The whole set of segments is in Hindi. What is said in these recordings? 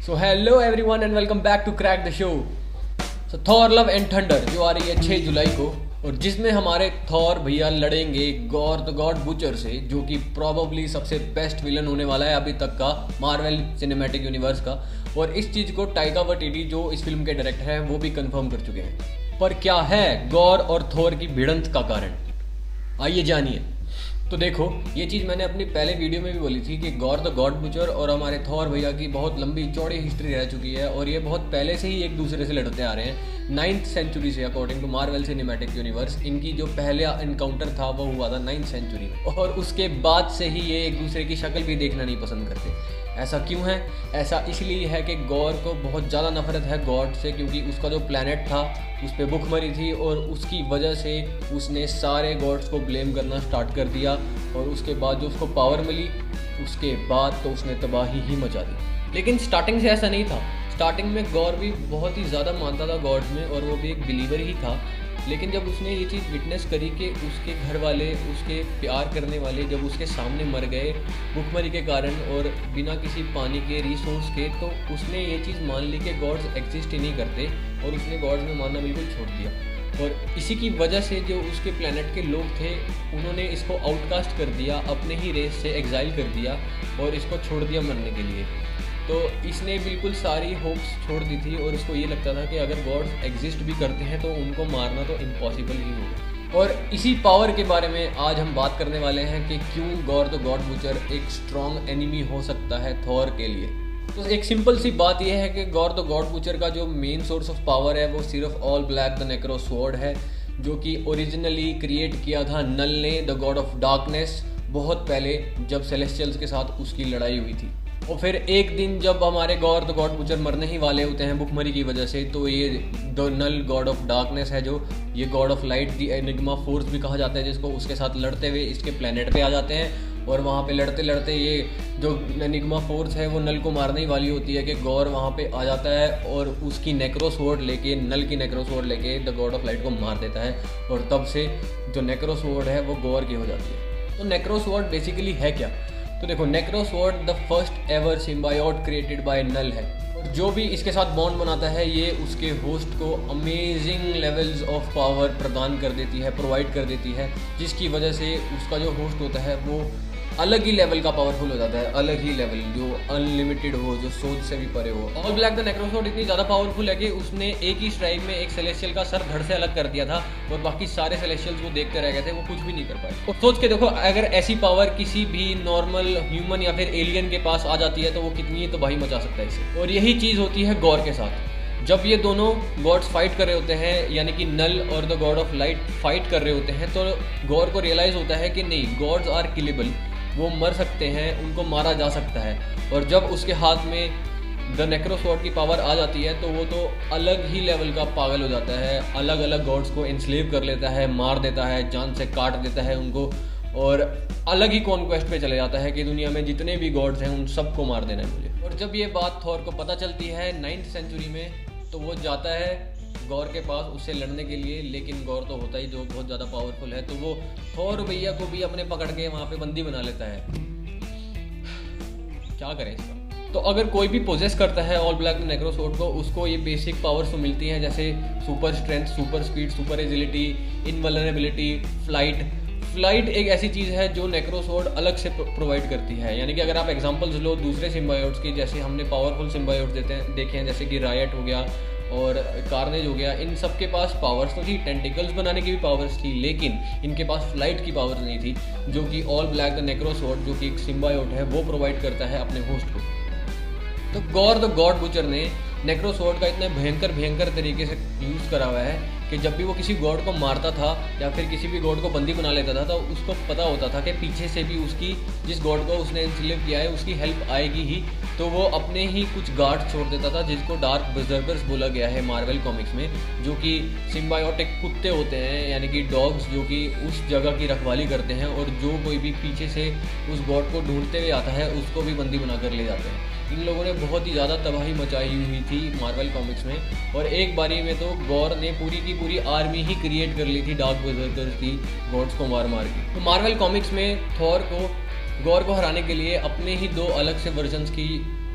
So hello everyone and welcome back to crack the show. So Thor Love and Thunder जो आ रही है 6 जुलाई को, और जिसमें हमारे थॉर भैया लड़ेंगे गॉर द गॉड बुचर से, जो कि प्रोबेबली सबसे बेस्ट विलन होने वाला है अभी तक का मार्वल सिनेमैटिक यूनिवर्स का। और इस चीज़ को टाइका वाइटिटी जो इस फिल्म के डायरेक्टर हैं वो भी कंफर्म कर चुके हैं। पर क्या है गॉर और थॉर की भिड़ंत का कारण, आइए जानिए। तो देखो, ये चीज़ मैंने अपनी पहले वीडियो में भी बोली थी कि गॉर द गॉड बुचर और हमारे थॉर भैया की बहुत लंबी चौड़ी हिस्ट्री रह चुकी है, और ये बहुत पहले से ही एक दूसरे से लड़ते आ रहे हैं। 9th सेंचुरी से, according to Marvel Cinematic Universe, इनकी जो पहला इनकाउंटर था वो हुआ था 9th सेंचुरी में, और उसके बाद से ही ये एक दूसरे की शक्ल भी देखना नहीं पसंद करते। ऐसा क्यों है? ऐसा इसलिए है कि गॉर को बहुत ज़्यादा नफरत है गॉड से, क्योंकि उसका जो प्लैनेट था उस पर भूखमरी थी, और उसकी वजह से उसने सारे गॉड्स को ब्लेम करना स्टार्ट कर दिया। और उसके बाद जो उसको पावर मिली, उसके बाद तो उसने तबाही ही मचा दी। लेकिन स्टार्टिंग से ऐसा नहीं था। स्टार्टिंग में गॉर भी बहुत ही ज़्यादा मानता था गॉड्स में, और वो भी एक बिलीवर ही था। लेकिन जब उसने ये चीज़ विटनेस करी कि उसके घर वाले, उसके प्यार करने वाले जब उसके सामने मर गए भूखमरी के कारण और बिना किसी पानी के रिसोर्स के, तो उसने ये चीज़ मान ली कि गॉड्स एग्जिस्ट ही नहीं करते, और उसने गॉड्स में मानना बिल्कुल छोड़ दिया। और इसी की वजह से जो उसके प्लेनेट के लोग थे उन्होंने इसको आउटकास्ट कर दिया, अपने ही रेस से एग्जाइल कर दिया, और इसको छोड़ दिया मरने के लिए। तो इसने बिल्कुल सारी होप्स छोड़ दी थी, और इसको ये लगता था कि अगर गॉड्स एग्जिस्ट भी करते हैं तो उनको मारना तो इम्पॉसिबल ही होगा। और इसी पावर के बारे में आज हम बात करने वाले हैं कि क्यों गॉर द गॉड बुचर एक स्ट्रॉन्ग एनिमी हो सकता है थॉर के लिए। तो एक सिंपल सी बात यह है कि गॉर द गॉड बुचर का जो मेन सोर्स ऑफ पावर है वो सिर्फ ऑल ब्लैक द नेक्रो स्वॉर्ड है, जो कि ओरिजिनली क्रिएट किया था नल ने, द गॉड ऑफ डार्कनेस, बहुत पहले जब सेलेस्टियल्स के साथ उसकी लड़ाई हुई थी। और फिर एक दिन जब हमारे गॉर द गॉड बुचर मरने ही वाले होते हैं भुखमरी की वजह से, तो ये the Knull god of darkness है, जो ये god of light the enigma force भी कहा जाता है, जिसको उसके साथ लड़ते हुए इसके प्लेनेट पे आ जाते हैं। और वहाँ पे लड़ते लड़ते ये जो एनिग्मा फोर्स है वो नल को मारने ही वाली होती है कि गॉर वहाँ पे आ जाता है और उसकी नेक्रो स्वॉर्ड लेके, नल की नेक्रो स्वॉर्ड लेके द गॉड ऑफ लाइट को मार देता है, और तब से जो नेक्रो स्वॉर्ड है वो गॉर की हो जाती है। तो नेक्रो स्वॉर्ड बेसिकली है क्या? तो देखो, Necrosword the first ever symbiote created by Knull है, और जो भी इसके साथ बॉन्ड बनाता है ये उसके होस्ट को अमेजिंग लेवल्स ऑफ पावर प्रदान कर देती है, प्रोवाइड कर देती है, जिसकी वजह से उसका जो होस्ट होता है वो अलग ही लेवल का पावरफुल हो जाता है, अलग ही लेवल जो अनलिमिटेड हो, जो सोच से भी परे हो। ऑल ब्लैक द नेक्रो स्वॉर्ड इतनी ज़्यादा पावरफुल है कि उसने एक ही स्ट्राइक में एक सेलेस्टियल का सर धड़ से अलग कर दिया था, और बाकी सारे सेलेस्टियल्स वो देखते रह गए थे, वो कुछ भी नहीं कर पाए। तो सोच के देखो, अगर ऐसी पावर किसी भी नॉर्मल ह्यूमन या फिर एलियन के पास आ जाती है तो वो कितनी तबाही मचा सकता है इसे। और यही चीज़ होती है गॉर के साथ। जब ये दोनों गॉड्स फाइट कर रहे होते हैं, यानी कि नल और the God of light fight कर रहे होते हैं, तो गॉर को रियलाइज़ होता है कि नहीं, गॉड्स आर किलेबल, वो मर सकते हैं, उनको मारा जा सकता है। और जब उसके हाथ में द नेक्रो स्वॉर्ड की पावर आ जाती है तो वो तो अलग ही लेवल का पागल हो जाता है, अलग अलग गॉड्स को एनस्लेव कर लेता है, मार देता है, जान से काट देता है उनको, और अलग ही कॉन्क्वेस्ट पे चले जाता है कि दुनिया में जितने भी गॉड्स हैं उन सबको मार देना है मुझे। और जब ये बात थॉर को पता चलती है 9th सेंचुरी में, तो वो जाता है गॉर के पास उससे लड़ने के लिए, लेकिन गॉर तो होता ही जो बहुत ज़्यादा पावरफुल है, तो वो थॉर भैया को भी अपने पकड़ के वहाँ पे बंदी बना लेता है। क्या करें इसका? तो अगर कोई भी पोजेस करता है ऑल ब्लैक नेक्रो स्वॉर्ड को, उसको ये बेसिक पावर्स तो मिलती हैं, जैसे super strength, super speed, super agility, invulnerability, flight एक ऐसी चीज़ है जो नेक्रो स्वॉर्ड अलग से प्रोवाइड करती है। यानी कि अगर आप एग्जांपल्स लो दूसरे सिम्बायोट्स की, जैसे हमने पावरफुल सिम्बायोट्स देखे हैं, जैसे कि रायट हो गया और कार्नेज हो गया, इन सब के पास पावर्स तो थी, टेंटिकल्स बनाने की भी पावर्स थी, लेकिन इनके पास फ्लाइट की पावर्स नहीं थी, जो कि ऑल ब्लैक द नेक्रो स्वॉर्ड, जो कि एक सिम्बायोट है, वो प्रोवाइड करता है अपने होस्ट को। तो गॉर द गॉड बुचर ने नेक्रो स्वॉर्ड का इतने भयंकर तरीके से यूज़ करा हुआ है कि जब भी वो किसी गॉड को मारता था या फिर किसी भी गॉड को बंदी बना लेता था, तो उसको पता होता था कि पीछे से भी उसकी, जिस गॉड को उसने इंस्लेव किया है, उसकी हेल्प आएगी ही, तो वो अपने ही कुछ गार्ड छोड़ देता था, जिसको डार्क बर्जर्कर्स बोला गया है मार्वल कॉमिक्स में, जो कि सिम्बायोटिक कुत्ते होते हैं, यानी कि डॉग्स, जो कि उस जगह की रखवाली करते हैं, और जो कोई भी पीछे से उस गॉड को ढूंढते हुए आता है उसको भी बंदी बनाकर ले जाते हैं। इन लोगों ने बहुत ही ज़्यादा तबाही मचाई हुई थी मार्वल कॉमिक्स में, और एक बारी में तो गॉर ने पूरी की पूरी आर्मी ही क्रिएट कर ली थी डार्क बर्जर्कर्स की, गॉड्स को मार मार के। तो मार्वल कॉमिक्स में थॉर को, गॉर को हराने के लिए अपने ही 2 अलग से वर्जन्स की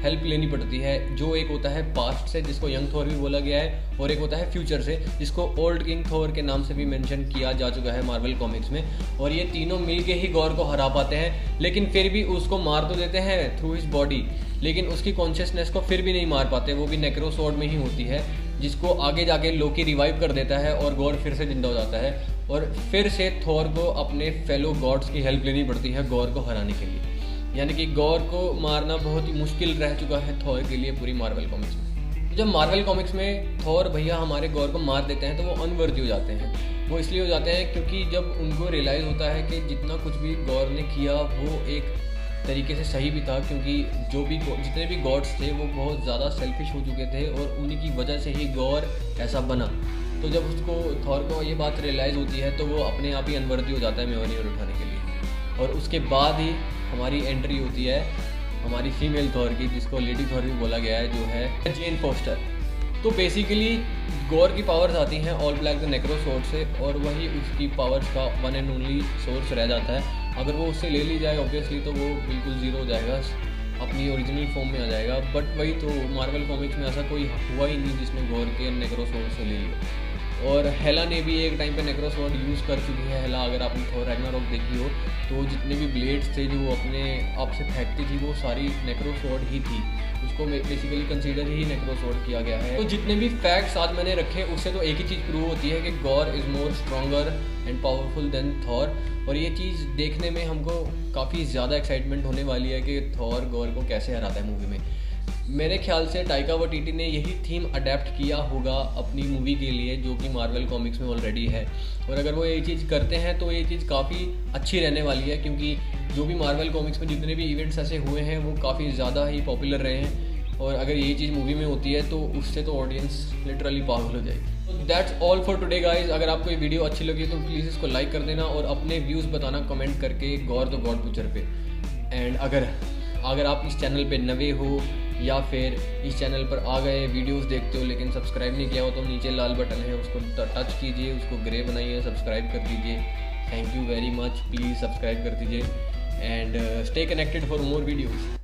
हेल्प लेनी पड़ती है, जो एक होता है पास्ट से जिसको यंग थॉर भी बोला गया है, और एक होता है फ्यूचर से जिसको ओल्ड किंग थॉर के नाम से भी मेंशन किया जा चुका है मार्वल कॉमिक्स में। और ये तीनों मिलके ही गॉर को हरा पाते हैं, लेकिन फिर भी उसको मार तो देते हैं थ्रू हिज बॉडी, लेकिन उसकी कॉन्शियसनेस को फिर भी नहीं मार पाते, वो भी नेक्रो स्वॉर्ड में ही होती है, जिसको आगे जाके लोकी रिवाइव कर देता है और गॉर फिर से जिंदा हो जाता है, और फिर से थॉर को अपने फेलो गॉड्स की हेल्प लेनी पड़ती है गॉर को हराने के लिए। यानी कि गॉर को मारना बहुत ही मुश्किल रह चुका है थॉर के लिए पूरी मार्वल कॉमिक्स में। जब मार्वल कॉमिक्स में थॉर भैया हमारे गॉर को मार देते हैं तो वो अनवर्दी हो जाते हैं। वो इसलिए हो जाते हैं क्योंकि जब उनको रियलाइज़ होता है कि जितना कुछ भी गॉर ने किया वो एक तरीके से सही भी था, क्योंकि जितने भी गॉड्स थे वो बहुत ज़्यादा सेल्फिश हो चुके थे और उन्हीं की वजह से ही गॉर ऐसा बना। तो जब उसको थॉर को ये बात रियलाइज़ होती है तो वो अपने आप ही अनवर्दी हो जाता है म्योनियर उठाने के लिए। और उसके बाद ही हमारी एंट्री होती है हमारी फीमेल थॉर की, जिसको लेडी थॉर भी बोला गया है, जो है जेन फोस्टर। तो बेसिकली गॉर की पावर्स आती हैं ऑल ब्लैक द नेक्रो स्वॉर्ड से, और वही उसकी पावर्स का वन एंड ओनली सोर्स रह जाता है। अगर वो उससे ले ली जाए ऑब्वियसली तो वो बिल्कुल ज़ीरो हो जाएगा, अपनी ओरिजिनल फॉर्म में आ जाएगा। बट वही तो मार्वल कॉमिक्स में ऐसा कोई हुआ ही नहीं जिसने गॉर के नेक्रो स्वॉर्ड से ले लिया। और हेला ने भी एक टाइम पे नेक्रो स्वॉर्ड यूज़ कर चुकी है। हेला, अगर आपने थॉर रैग्नारोक देखी हो तो जितने भी ब्लेड्स थे जो वो अपने आप से फेंकती थी वो सारी नेक्रो स्वॉर्ड ही थी, उसको बेसिकली कंसीडर ही नेक्रो स्वॉर्ड किया गया है। तो जितने भी फैक्ट्स आज मैंने रखे उससे तो एक ही चीज़ प्रूव होती है कि gore is more stronger and powerful than Thor. और ये चीज़ देखने में हमको काफ़ी ज़्यादा एक्साइटमेंट होने वाली है कि थॉर गॉर को कैसे हराता है मूवी में। मेरे ख्याल से टाइका वाइटिटी ने यही थीम अडेप्ट किया होगा अपनी मूवी के लिए, जो कि मार्वल कॉमिक्स में ऑलरेडी है। और अगर वो ये चीज़ करते हैं तो ये चीज़ काफ़ी अच्छी रहने वाली है, क्योंकि जो भी मार्वल कॉमिक्स में जितने भी इवेंट्स ऐसे हुए हैं वो काफ़ी ज़्यादा ही पॉपुलर रहे हैं, और अगर ये चीज़ मूवी में होती है तो उससे तो ऑडियंस लिटरली पागल हो जाएगी। तो that's all for today guys. अगर आपको ये वीडियो अच्छी लगी तो प्लीज़ इसको लाइक कर देना और अपने व्यूज़ बताना कमेंट करके गॉर द गॉड बुचर पे। एंड अगर आप इस चैनल पे नए हो या फिर इस चैनल पर आ गए वीडियोस देखते हो लेकिन सब्सक्राइब नहीं किया हो तो नीचे लाल बटन है, उसको टच कीजिए, उसको ग्रे बनाइए, सब्सक्राइब कर दीजिए। Thank you very much, please subscribe कर दीजिए and stay connected for more videos.